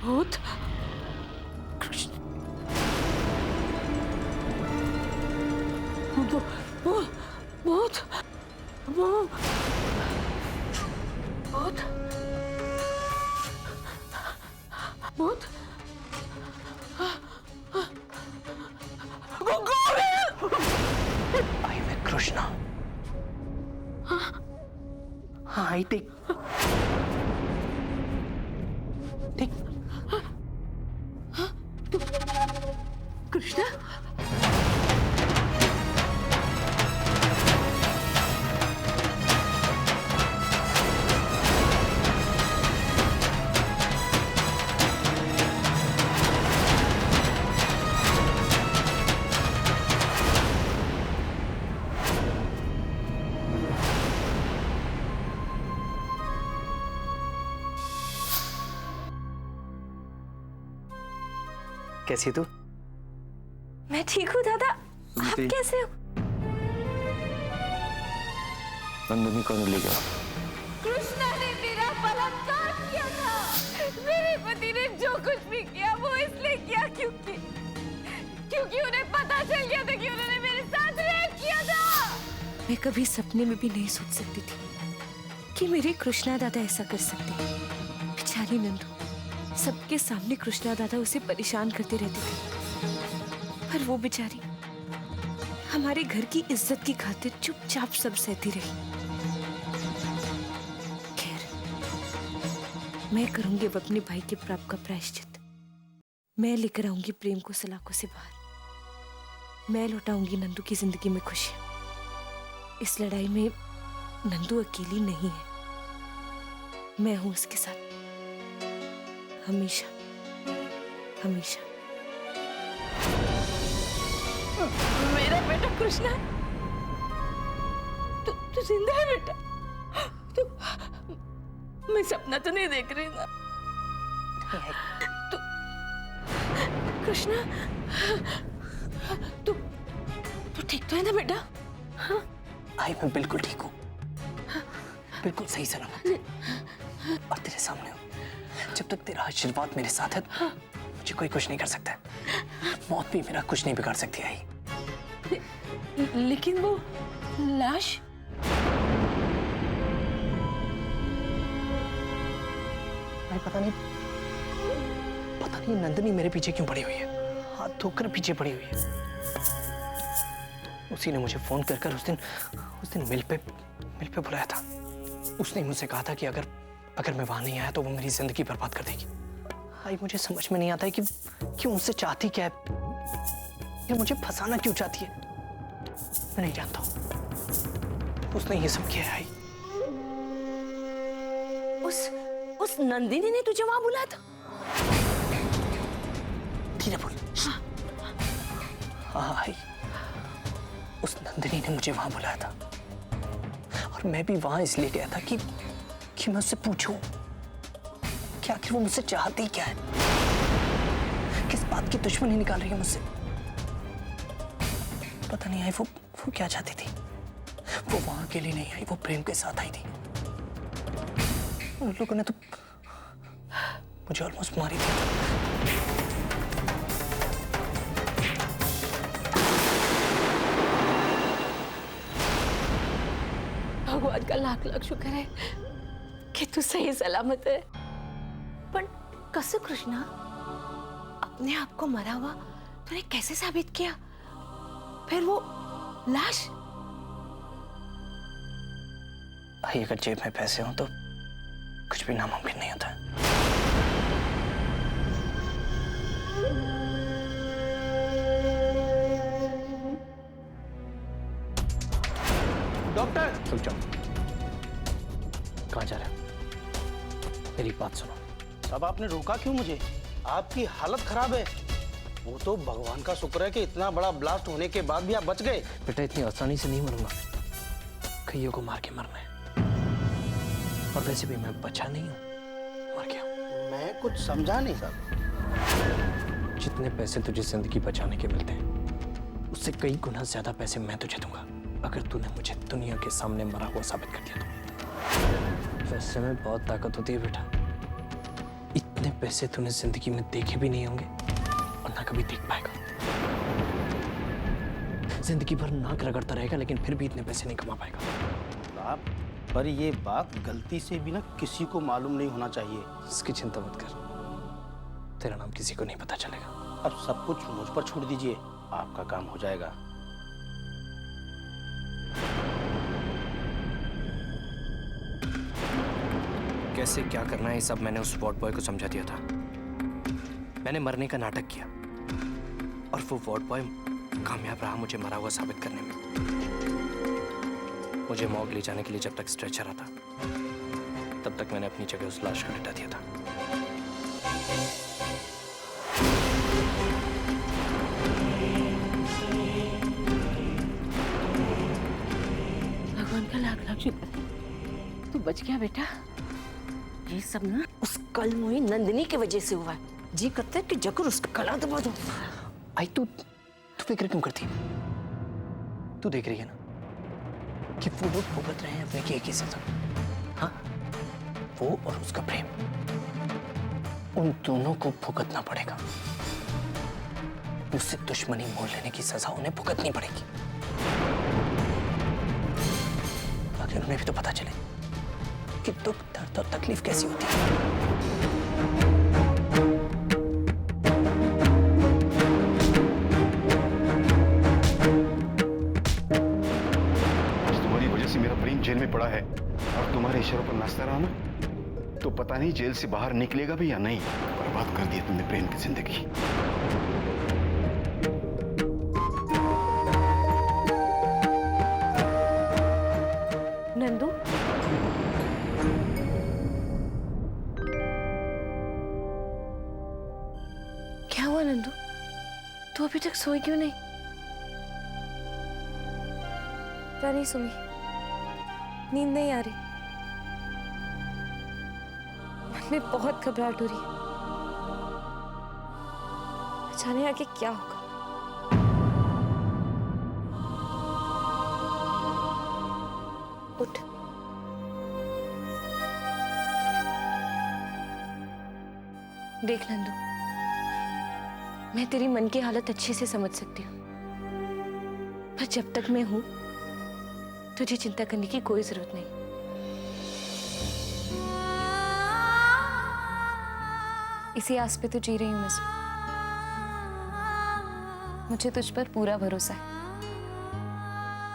भूत कृष्ण भूत भूत भूत आई मैं कृष्णा। हाँ आई देख देख कृष्णा कैसी तू? मैं ठीक हूँ दादा, आप कैसे हो? नंदिनी कौन ले गया? कृष्णा ने मेरा बलात्कार किया था। मेरे पति ने जो कुछ भी किया वो इसलिए किया क्योंकि उन्हें पता चल गया था कि उन्होंने मेरे साथ रेप किया था। मैं कभी सपने में भी नहीं सोच सकती थी कि मेरे कृष्णा दादा ऐसा कर सकते हैं। बेचारी नंदू, सबके सामने कृष्णा दादा उसे परेशान करते रहते थे, पर वो बेचारी हमारे घर की इज्जत की खातिर चुपचाप सब सहती रही। खैर, मैं करूंगी अब अपने भाई के पाप का प्रायश्चित। मैं लेकर आऊंगी प्रेम को सलाखों से बाहर। मैं लौटाऊंगी नंदू की जिंदगी में खुशियां। इस लड़ाई में नंदू अकेली नहीं है, मैं हूं उसके साथ हमेशा हमेशा। मेरा बेटा कृष्णा, तू जिंदा है बेटा? तू, मैं सपना तो नहीं देख रही ना? तू कृष्णा, तू ठीक तो है ना बेटा? हाँ? आई मैं बिल्कुल ठीक हूँ, बिल्कुल सही सलामत और तेरे सामने हूँ। जब तक तेरा आशीर्वाद मेरे साथ है मुझे कोई कुछ नहीं कर सकता। मौत भी मेरा कुछ नहीं बिगाड़ सकती आई। लेकिन वो लाश भाई पता नहीं नंदिनी मेरे पीछे क्यों पड़ी हुई है, हाथ धोकर पीछे पड़ी हुई है। उसी ने मुझे फोन कर उस दिन मिल पे बुलाया था। उसने मुझसे कहा था कि अगर मैं वहां नहीं आया तो वो मेरी जिंदगी बर्बाद कर देगी। भाई मुझे समझ में नहीं आता है कि उनसे चाहती क्या है, या मुझे फंसाना क्यों चाहती है। मैं नहीं जानता हूं। उसने ये सब किया है। उस नंदिनी ने तुझे वहां बुलाया था? धीरे बोल। हाँ आई, उस नंदिनी ने मुझे वहां बुलाया था और मैं भी वहां इसलिए गया था कि मैं उससे पूछूं कि आखिर वो मुझसे चाहती क्या है, किस बात की दुश्मनी निकाल रही है मुझसे। पता नहीं आई वो क्या चाहती थी। वो वहां अकेली नहीं आई, वो प्रेम के साथ आई थी। उन लोगों ने तो मुझे ऑलमोस्ट मार ही दिया था। भगवान का लाख लाख शुक्र है कि तू सही सलामत है। पर कसम कृष्णा, अपने आप को मरा हुआ तूने कैसे साबित किया? फिर वो लाश? भाई अगर जेब में पैसे हों तो कुछ भी नामुमकिन नहीं होता। डॉक्टर, रुक जाओ, कहाँ जा रहे हो? मेरी बात सुनो। अब आपने रोका क्यों मुझे? आपकी हालत खराब है। वो तो भगवान का शुक्र है कि इतना बड़ा ब्लास्ट होने के बाद भी आप बच गए। बेटा इतनी आसानी से नहीं मरूंगा, कईयों को मार के मरना है। और वैसे भी मैं बचा नहीं हूँ, मर गया। मैं कुछ समझा नहीं साहब। जितने पैसे तुझे जिंदगी बचाने के मिलते हैं उससे कई गुना ज्यादा पैसे मैं तुझे दूंगा अगर तूने मुझे दुनिया के सामने मरा हुआ साबित कर दिया तो। पैसे में बहुत ताकत होती है बेटा। इतने पैसे तूने जिंदगी में देखे भी नहीं होंगे और ना कभी देख पाएगा। जिंदगी भर नाक रगड़ता रहेगा लेकिन फिर भी इतने पैसे नहीं कमा पाएगा। साहब, पर ये बात गलती से भी ना किसी को मालूम नहीं होना चाहिए। इसकी चिंता मत कर, तेरा नाम किसी को नहीं पता चलेगा। अब सब कुछ मुझ पर छोड़ दीजिए, आपका काम हो जाएगा। कैसे क्या करना है ये सब मैंने उस वार्ड बॉय को समझा दिया था। मैंने मरने का नाटक किया और वो वार्ड बॉय कामयाब रहा मुझे मरा हुआ साबित करने में। मुझे मॉर्ग ले जाने के लिए जब तक स्ट्रेचर आता तब तक मैंने अपनी जगह उस लाश को लिटा दिया था। भगवान का लाख लाख शुक्र है तू बच गया बेटा। ये सब ना उस कल मुई नंदिनी की वजह से हुआ है। जी करता है कि जकर उसका गला दबा दो। आई तू फिक्र क्यों करती? तू देख रही है ना कि वो लोग भुगत रहे हैं अपने की एक ही सजा। हाँ, वो और उसका प्रेम, उन दोनों को भुगतना पड़ेगा। उससे दुश्मनी मोल लेने की सजा उन्हें भुगतनी पड़ेगी। ताकि उन्हें भी तो पता चले कि दुख, दर्द और तकलीफ कैसी होती है। जेल में पड़ा है और तुम्हारे इशारों पर नाचता रहा ना, तो पता नहीं जेल से बाहर निकलेगा भी या नहीं। बर्बाद कर दिया तुमने प्रेम की जिंदगी। नंदू, क्या हुआ नंदू? तू अभी तक सोई क्यों नहीं? नहीं सुमी, नींद नहीं आ रही। मन में बहुत घबराहट हो रही है। जाने आगे क्या होगा। उठ। देख नंदू, मैं तेरी मन की हालत अच्छे से समझ सकती हूँ, पर जब तक मैं हूं तुझे चिंता करने की कोई जरूरत नहीं। इसी आस पे तो जी रही हूं मैं। मुझे तुझ पर पूरा भरोसा है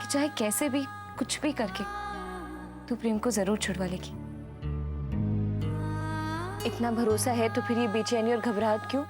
कि चाहे कैसे भी कुछ भी करके तू प्रेम को जरूर छुड़वा लेगी। इतना भरोसा है तो फिर ये बेचैनी और घबराहट क्यों?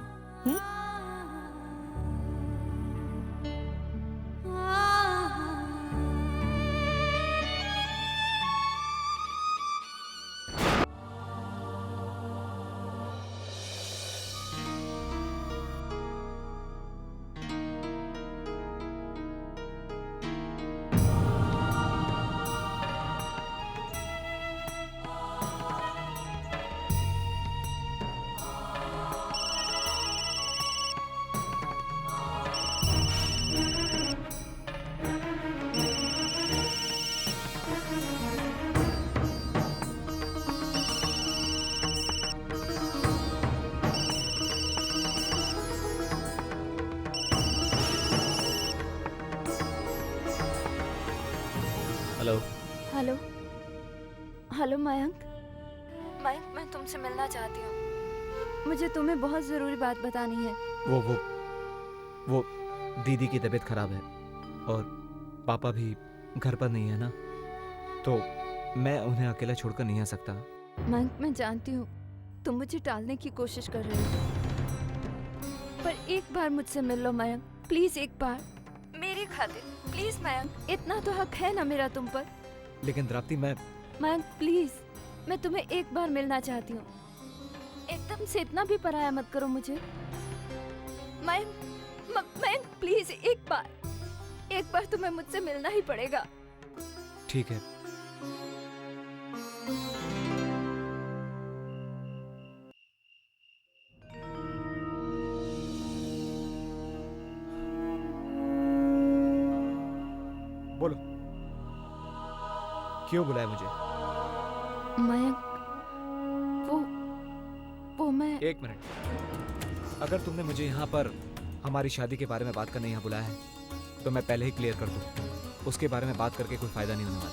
Hello. Hello hello Mayank. Mayank, मैं तुमसे मिलना चाहती हूँ। मुझे तुम्हें बहुत ज़रूरी बात बतानी है। वो दीदी की तबीयत खराब है और पापा भी घर पर नहीं है ना, तो मैं उन्हें अकेला छोड़कर नहीं आ सकता। मयंक, मैं जानती हूँ तुम मुझे टालने की कोशिश कर रहे हो, पर एक बार मुझसे मिल लो मयंक, प्लीज एक बार मेरी खातिर, प्लीज मयंक, इतना तो हक है ना मेरा तुम पर। लेकिन द्राप्ती, मयंक प्लीज, मैं तुम्हें एक बार मिलना चाहती हूँ। एकदम से इतना भी पराया मत करो मुझे मयंक। मयंक प्लीज, एक बार तुम्हें मुझसे मिलना ही पड़ेगा। ठीक है। बोलो, क्यों बुलाया मुझे? मयंक, वो मैं। एक मिनट, अगर तुमने मुझे यहाँ पर हमारी शादी के बारे में बात करने यहाँ बुलाया है तो मैं पहले ही क्लियर कर दूँ, उसके बारे में बात करके कोई फायदा नहीं होने वाला।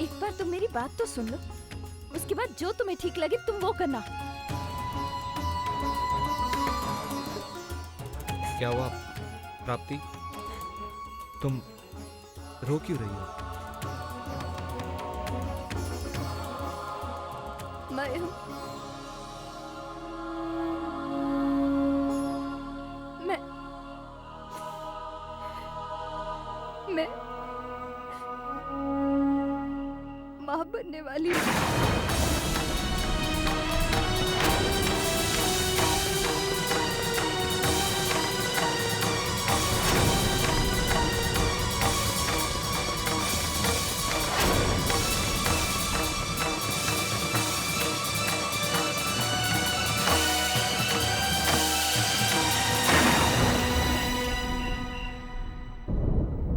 एक बार तुम मेरी बात तो सुन लो, उसके बाद जो तुम्हें ठीक लगे तुम वो करना। क्या हुआ प्राप्ति, तुम रो क्यों रही हो? मैं माँ बनने वाली हूँ।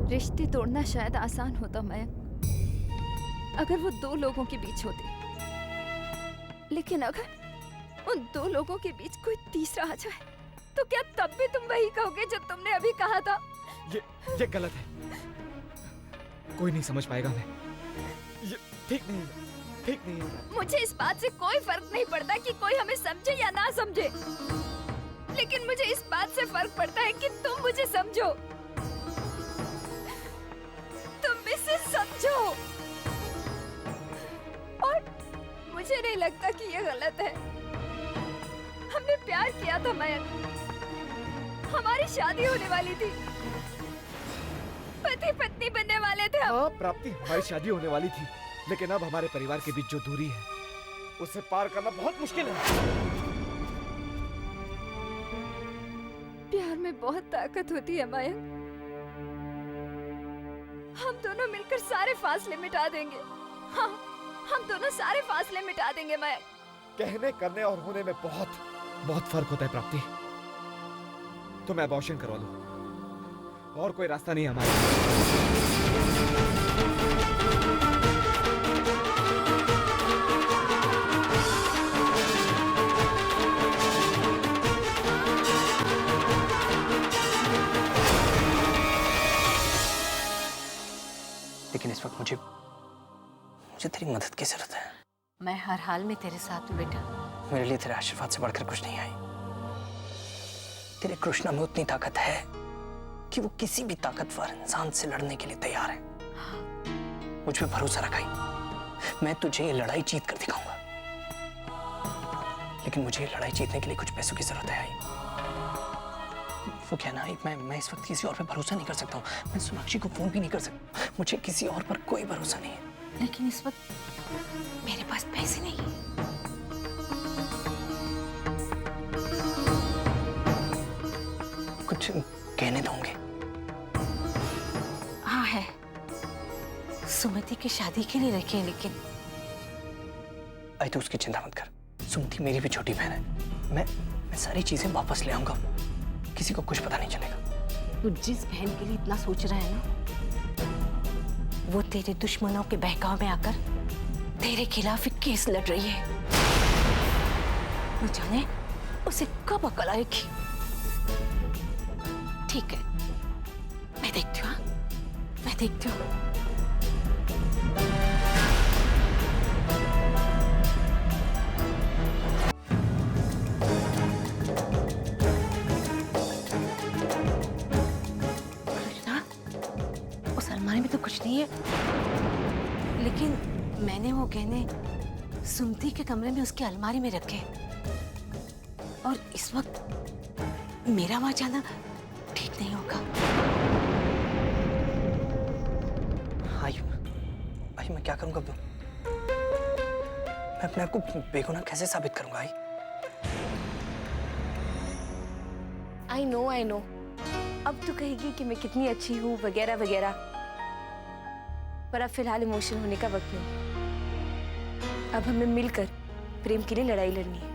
रिश्ते तोड़ना शायद आसान होता मयंक, अगर वो दो लोगों के बीच होते, लेकिन अगर उन दो लोगों के बीच कोई तीसरा आ जाए तो क्या तब भी तुम वही कहोगे जो तुमने अभी कहा था? ये गलत है, कोई नहीं समझ पाएगा। मैं ये ठीक नहीं है। मुझे इस बात से कोई फर्क नहीं पड़ता कि कोई हमें समझे या ना समझे, लेकिन मुझे इस बात से फर्क पड़ता है कि तुम मुझे समझो, तुम इसे समझो। और मुझे नहीं लगता कि ये गलत है। हमने प्यार किया था मयंक, हमारी शादी होने वाली थी, पति पत्नी बनने वाले थे हम। हाँ प्राप्ति, हमारी शादी होने वाली थी, लेकिन अब हमारे परिवार के बीच जो दूरी है उसे पार करना बहुत मुश्किल है। प्यार में बहुत ताकत होती है मयंक, हम दोनों मिलकर सारे फासले मिटा देंगे। हाँ, हम दोनों सारे फासले मिटा देंगे मयंक। कहने, करने और होने में बहुत फर्क होता है प्राप्ति। तो मैं अबॉर्शन करवा लूं, और कोई रास्ता नहीं है हमारे। लेकिन इस वक्त मुझे तेरी मदद की जरूरत है। मैं हर हाल में तेरे साथ हूँ बेटा। मेरे लिए तेरे आशीर्वाद से बढ़कर कुछ नहीं आई। तेरे कृष्णा में उतनी ताकत है कि वो किसी भी ताकतवर इंसान से लड़ने के लिए तैयार है। मुझ पे भरोसा रखाई, मैं तुझे ये लड़ाई जीत कर दिखाऊंगा। लेकिन मुझे ये लड़ाई जीतने के लिए कुछ पैसों की जरूरत है आई। वो क्या ना, मैं इस वक्त किसी और पे भरोसा नहीं कर सकता हूँ। मैं सोनाक्षी को फोन भी नहीं कर सकता। मुझे किसी और पर कोई भरोसा नहीं है। लेकिन इस वक्त मेरे पास पैसे नहीं है। कुछ कहने दोगे? हाँ है, सुमति की शादी के लिए रखे हैं, लेकिन आई तो उसकी चिंता मत कर। सुमति मेरी भी छोटी बहन है। मैं सारी चीजें वापस ले आऊंगा, किसी को कुछ पता नहीं चलेगा। तू जिस बहन के लिए इतना सोच रहा है ना, वो तेरे दुश्मनों के बहकाव में आकर तेरे खिलाफ एक केस लड़ रही है। न जाने उसे कब अकल आएगी। ठीक है, मैं देखती हूँ, मैं देखती हूँ। कृष्णा, उस अलमारी में तो कुछ नहीं है, लेकिन मैंने वो गहने सुमति के कमरे में उसकी अलमारी में रखे, और इस वक्त मेरा वहां जाना ठीक नहीं होगा। आई मैं क्या करूंगा? मैं अपने आप को बेगुनाह कैसे साबित करूंगा? I know. अब तो कहेगी कि मैं कितनी अच्छी हूँ वगैरह वगैरह, पर अब फिलहाल इमोशन होने का वक्त नहीं। अब हमें मिलकर प्रेम के लिए लड़ाई लड़नी है।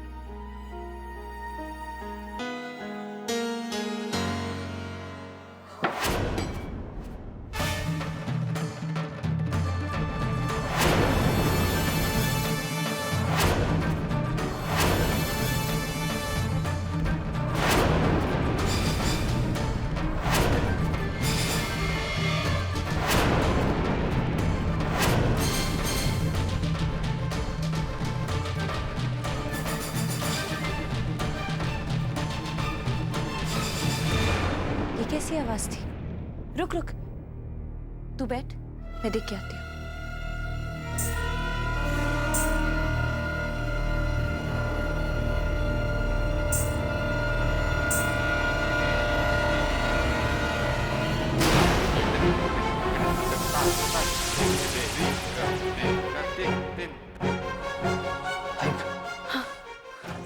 कैसी आवाज थी? रुक रुक, तू बैठ, मैं देख के आती हूँ।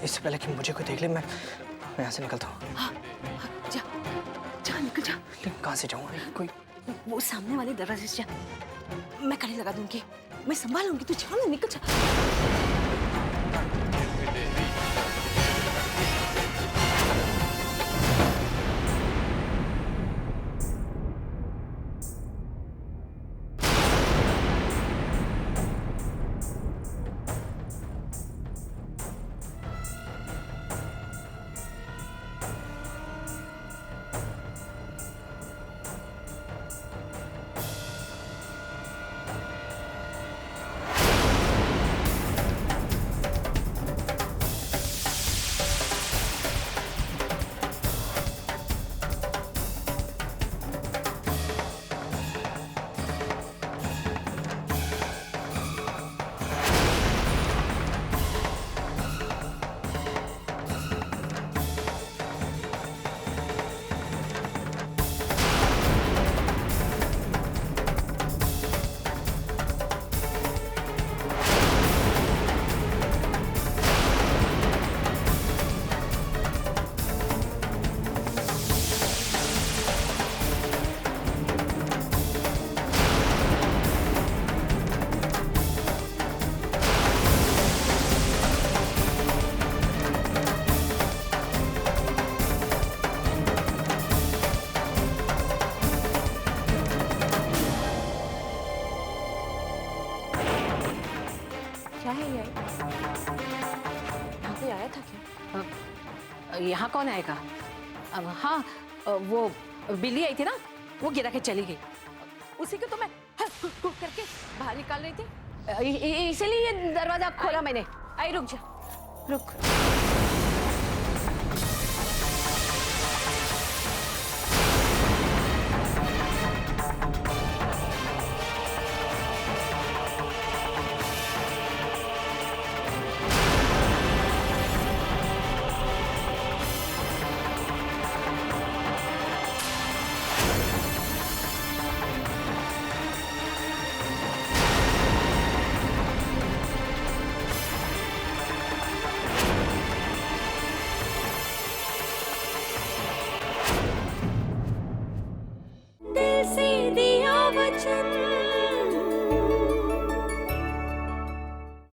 इससे पहले कि मुझे कोई देख ले, मैं यहाँ से निकलता हूँ। हाँ, जा जा, निकल जा। लेकिन कहाँ से जाऊँ? कोई वो सामने वाले दरवाजे से जा, मैं कड़ी लगा दूंगी, मैं संभालूंगी, तू जा ना, निकल जा। यहाँ कौन आएगा? हाँ, वो बिल्ली आई थी ना, वो गिरा के चली गई, उसी को तो मैं करके बाहर निकाल रही थी, इसीलिए ये दरवाजा खोला मैंने। आई रुक जा, रुक।